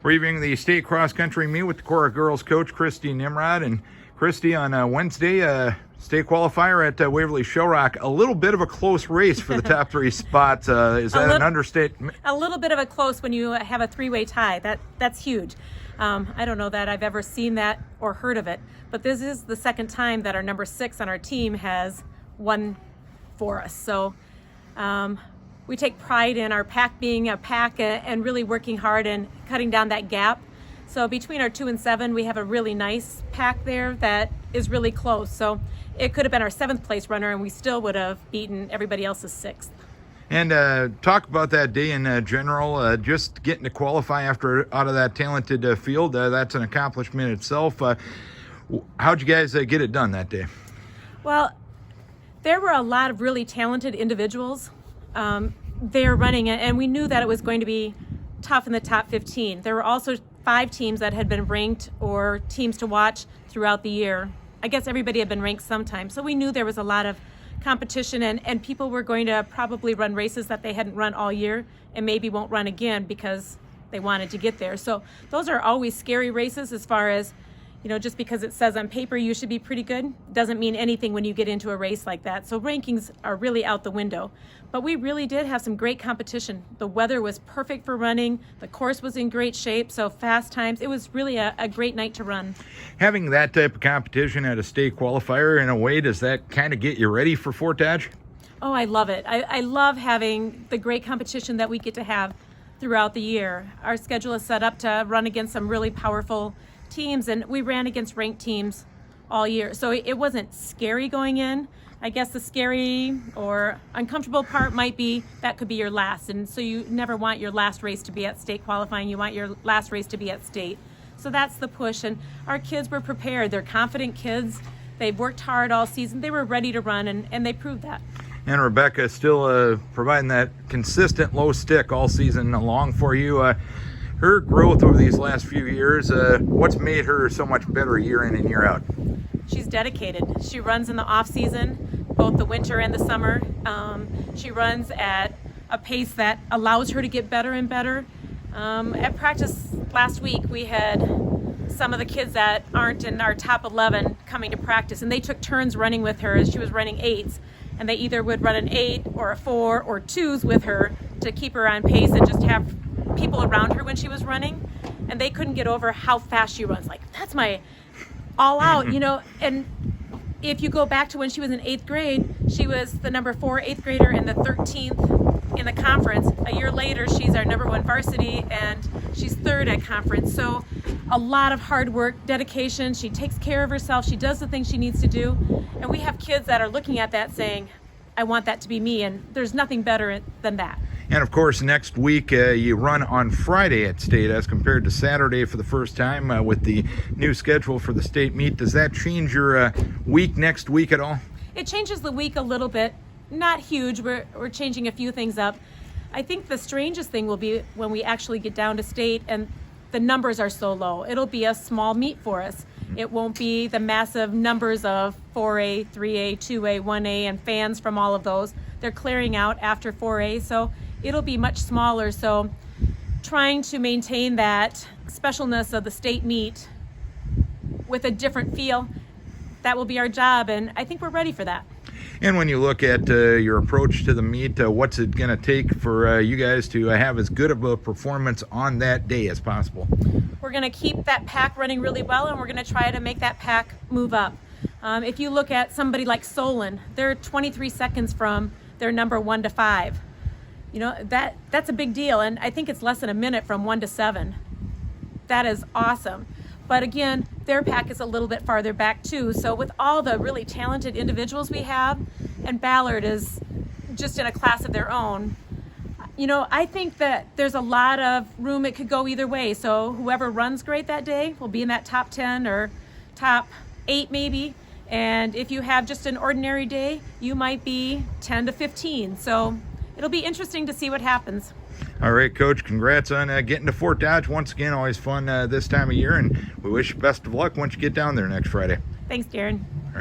Previewing the state cross-country meet with Decorah girls coach Cristy Nimrod. And Cristy, on Wednesday, state qualifier at Waverly Shellrock, a little bit of a close race for the top three spots. Is that an understatement? A little bit of a close when you have a three-way tie. That's huge. I don't know that I've ever seen that or heard of it, but this is the second time that our number 6 on our team has won for us. So we take pride in our pack being a pack and really working hard and cutting down that gap. So between our 2 and 7, we have a really nice pack there that is really close. So it could have been our 7th place runner and we still would have beaten everybody else's 6th. And talk about that day in general, just getting to qualify out of that talented field. That's an accomplishment itself. How'd you guys get it done that day? Well, there were a lot of really talented individuals there running it, and we knew that it was going to be tough in the top 15. There were also 5 teams that had been ranked or teams to watch throughout the year. I guess everybody had been ranked sometime, so we knew there was a lot of competition and people were going to probably run races that they hadn't run all year and maybe won't run again because they wanted to get there. So those are always scary races as far as, just because it says on paper you should be pretty good doesn't mean anything when you get into a race like that. So rankings are really out the window. But we really did have some great competition. The weather was perfect for running. The course was in great shape, so fast times. It was really a great night to run. Having that type of competition at a state qualifier, in a way, does that kind of get you ready for Fort Dodge? Oh, I love it. I love having the great competition that we get to have throughout the year. Our schedule is set up to run against some really powerful teams, and we ran against ranked teams all year. So it wasn't scary going in. I guess the scary or uncomfortable part might be that could be your last. And so you never want your last race to be at state qualifying. You want your last race to be at state. So that's the push. And our kids were prepared. They're confident kids. They've worked hard all season. They were ready to run, and they proved that. And Rebecca still providing that consistent low stick all season long for you. Her growth over these last few years, what's made her so much better year in and year out? She's dedicated. She runs in the off season, both the winter and the summer. She runs at a pace that allows her to get better and better. At practice last week, we had some of the kids that aren't in our top 11 coming to practice, and they took turns running with her as she was running 8s. And they either would run an 8 or a 4 or 2s with her to keep her on pace and just have people around her when she was running. And they couldn't get over how fast she runs. Like, that's my all out, and if you go back to when she was in 8th grade, she was the number 4 8th grader and the 13th in the conference. A year later, she's our number 1 varsity and she's 3rd at conference. So a lot of hard work, dedication. She takes care of herself. She does the things she needs to do. And we have kids that are looking at that saying, I want that to be me. And there's nothing better than that. And of course, next week you run on Friday at state as compared to Saturday for the first time with the new schedule for the state meet. Does that change your week next week at all? It changes the week a little bit. Not huge. We're changing a few things up. I think the strangest thing will be when we actually get down to state and the numbers are so low. It'll be a small meet for us. It won't be the massive numbers of 4A, 3A, 2A, 1A, and fans from all of those. They're clearing out after 4A, so it'll be much smaller. So trying to maintain that specialness of the state meet with a different feel, that will be our job, and I think we're ready for that. And when you look at your approach to the meet, what's it going to take for you guys to have as good of a performance on that day as possible? We're going to keep that pack running really well, and we're going to try to make that pack move up. If you look at somebody like Olson, they're 23 seconds from their number 1 to 5. That's a big deal, and I think it's less than a minute from 1 to 7. That is awesome. But again, their pack is a little bit farther back too. So with all the really talented individuals we have, and Ballard is just in a class of their own, I think that there's a lot of room. It could go either way. So whoever runs great that day will be in that top 10 or top 8 maybe. And if you have just an ordinary day, you might be 10 to 15. So it'll be interesting to see what happens. All right, Coach, congrats on getting to Fort Dodge. Once again, always fun this time of year, and we wish you best of luck once you get down there next Friday. Thanks, Darren.